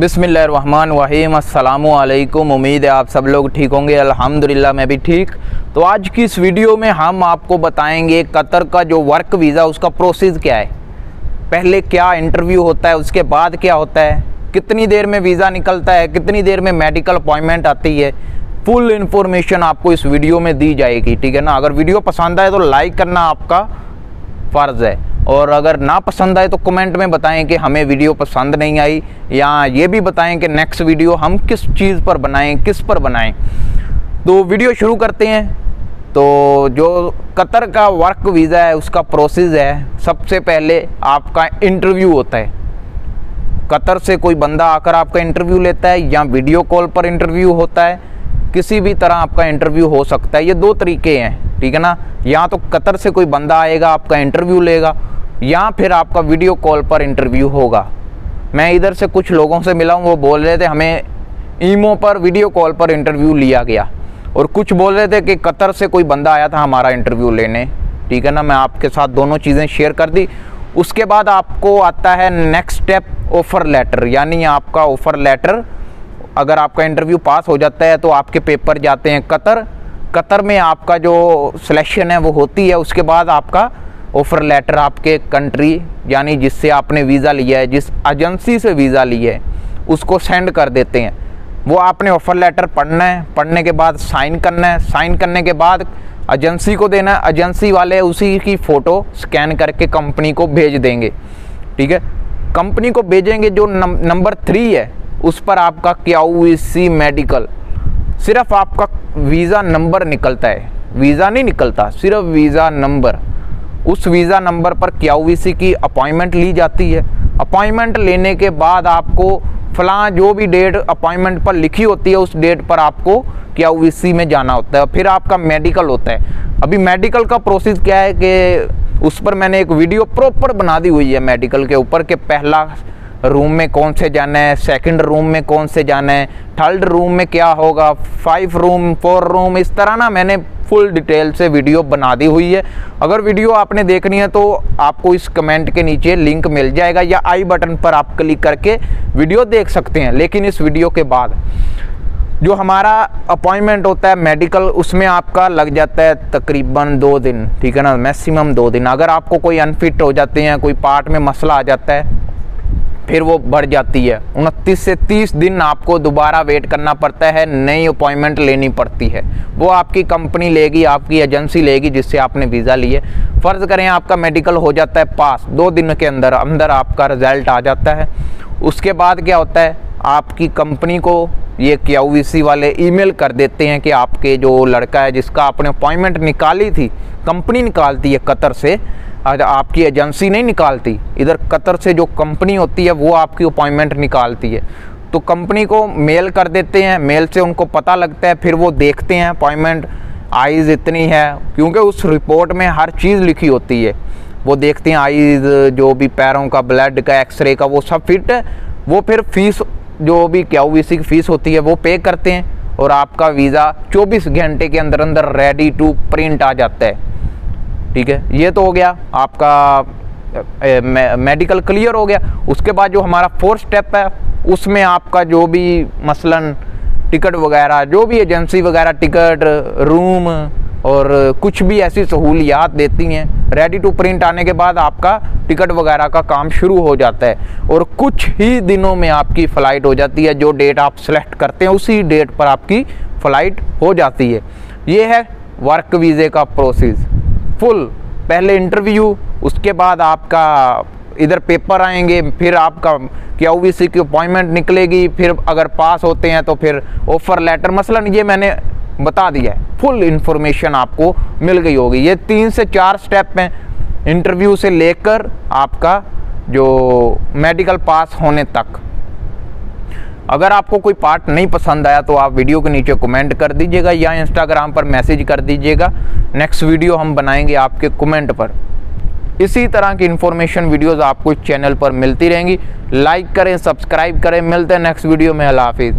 बिस्मिल्लाहिर्रहमानिर्रहीम। अस्सलामु अलैकुम। उम्मीद है आप सब लोग ठीक होंगे। अल्हम्दुलिल्लाह मैं भी ठीक। तो आज की इस वीडियो में हम आपको बताएंगे कतर का जो वर्क वीज़ा उसका प्रोसेस क्या है, पहले क्या इंटरव्यू होता है, उसके बाद क्या होता है, कितनी देर में वीज़ा निकलता है, कितनी देर में मेडिकल अपॉइंटमेंट आती है। फुल इन्फॉर्मेशन आपको इस वीडियो में दी जाएगी, ठीक है ना। अगर वीडियो पसंद आए तो लाइक करना आपका फ़र्ज़ है, और अगर ना पसंद आए तो कमेंट में बताएं कि हमें वीडियो पसंद नहीं आई, या ये भी बताएं कि नेक्स्ट वीडियो हम किस चीज़ पर बनाएं, किस पर बनाएं। तो वीडियो शुरू करते हैं। तो जो कतर का वर्क वीज़ा है उसका प्रोसेस है, सबसे पहले आपका इंटरव्यू होता है। कतर से कोई बंदा आकर आपका इंटरव्यू लेता है, या वीडियो कॉल पर इंटरव्यू होता है, किसी भी तरह आपका इंटरव्यू हो सकता है। ये दो तरीके हैं, ठीक है ना। या तो कतर से कोई बंदा आएगा आपका इंटरव्यू लेगा, या फिर आपका वीडियो कॉल पर इंटरव्यू होगा। मैं इधर से कुछ लोगों से मिला हूँ, वो बोल रहे थे हमें ईमो पर वीडियो कॉल पर इंटरव्यू लिया गया, और कुछ बोल रहे थे कि कतर से कोई बंदा आया था हमारा इंटरव्यू लेने, ठीक है ना। मैं आपके साथ दोनों चीज़ें शेयर कर दी। उसके बाद आपको आता है नेक्स्ट स्टेप, ऑफ़र लेटर। यानी आपका ऑफ़र लेटर, अगर आपका इंटरव्यू पास हो जाता है तो आपके पेपर जाते हैं कतर में आपका जो सिलेक्शन है वो होती है। उसके बाद आपका ऑफ़र लेटर आपके कंट्री, यानी जिससे आपने वीज़ा लिया है, जिस एजेंसी से वीज़ा लिया है, उसको सेंड कर देते हैं। वो आपने ऑफ़र लेटर पढ़ना है, पढ़ने के बाद साइन करना है, साइन करने के बाद एजेंसी को देना है। एजेंसी वाले उसी की फ़ोटो स्कैन करके कंपनी को भेज देंगे, ठीक है। कंपनी को भेजेंगे। जो नंबर 3 है उस पर आपका KYC मेडिकल, सिर्फ आपका वीज़ा नंबर निकलता है, वीज़ा नहीं निकलता, सिर्फ वीज़ा नंबर। उस वीज़ा नंबर पर KYC की अपॉइंटमेंट ली जाती है। अपॉइंटमेंट लेने के बाद आपको फलां जो भी डेट अपॉइंटमेंट पर लिखी होती है उस डेट पर आपको KYC में जाना होता है, फिर आपका मेडिकल होता है। अभी मेडिकल का प्रोसेस क्या है कि उस पर मैंने एक वीडियो प्रॉपर बना दी हुई है मेडिकल के ऊपर, कि पहला रूम में कौन से जाना है, सेकंड रूम में कौन से जाना है, थर्ड रूम में क्या होगा, 5 रूम 4 रूम, इस तरह ना मैंने फुल डिटेल से वीडियो बना दी हुई है। अगर वीडियो आपने देखनी है तो आपको इस कमेंट के नीचे लिंक मिल जाएगा, या आई बटन पर आप क्लिक करके वीडियो देख सकते हैं। लेकिन इस वीडियो के बाद जो हमारा अपॉइंटमेंट होता है मेडिकल, उसमें आपका लग जाता है तकरीबन 2 दिन, ठीक है ना, मैक्सिमम 2 दिन। अगर आपको कोई अनफिट हो जाते हैं, कोई पार्ट में मसला आ जाता है, फिर वो बढ़ जाती है। 29 से 30 दिन आपको दोबारा वेट करना पड़ता है, नई अपॉइंटमेंट लेनी पड़ती है। वो आपकी कंपनी लेगी, आपकी एजेंसी लेगी जिससे आपने वीज़ा लिए। फ़र्ज़ करें आपका मेडिकल हो जाता है पास, 2 दिन के अंदर आपका रिज़ल्ट आ जाता है। उसके बाद क्या होता है, आपकी कंपनी को ये KYC वाले ईमेल कर देते हैं कि आपके जो लड़का है जिसका आपने अपॉइंटमेंट निकाली थी, कंपनी निकालती है कतर से, आपकी एजेंसी नहीं निकालती। इधर कतर से जो कंपनी होती है वो आपकी अपॉइंटमेंट निकालती है। तो कंपनी को मेल कर देते हैं, मेल से उनको पता लगता है, फिर वो देखते हैं अपॉइंटमेंट आइज़ इतनी है, क्योंकि उस रिपोर्ट में हर चीज़ लिखी होती है। वो देखते हैं आइज़, जो भी पैरों का, ब्लड का, एक्सरे का, वो सब फिट है। वो फिर फीस, जो भी KYC की फ़ीस होती है वो पे करते हैं, और आपका वीज़ा 24 घंटे के अंदर रेडी टू प्रिंट आ जाता है, ठीक है। ये तो हो गया आपका मेडिकल क्लियर हो गया। उसके बाद जो हमारा 4th स्टेप है, उसमें आपका जो भी मसलन टिकट वगैरह, जो भी एजेंसी वगैरह टिकट, रूम और कुछ भी ऐसी सहूलियात देती हैं, रेडी टू प्रिंट आने के बाद आपका टिकट वगैरह का काम शुरू हो जाता है, और कुछ ही दिनों में आपकी फ़्लाइट हो जाती है। जो डेट आप सेलेक्ट करते हैं उसी डेट पर आपकी फ़्लाइट हो जाती है। ये है वर्क वीज़े का प्रोसेस फुल। पहले इंटरव्यू, उसके बाद आपका इधर पेपर आएंगे, फिर आपका KYC की अपॉइंटमेंट निकलेगी, फिर अगर पास होते हैं तो फिर ऑफ़र लेटर। मसलन ये मैंने बता दिया है, फुल इन्फॉर्मेशन आपको मिल गई होगी। ये 3 से 4 स्टेप हैं इंटरव्यू से लेकर आपका जो मेडिकल पास होने तक। अगर आपको कोई पार्ट नहीं पसंद आया तो आप वीडियो के नीचे कमेंट कर दीजिएगा, या इंस्टाग्राम पर मैसेज कर दीजिएगा। नेक्स्ट वीडियो हम बनाएंगे आपके कमेंट पर। इसी तरह की इन्फॉर्मेशन वीडियोस आपको इस चैनल पर मिलती रहेंगी। लाइक करें, सब्सक्राइब करें। मिलते हैं नेक्स्ट वीडियो में। अल्लाह हाफिज़।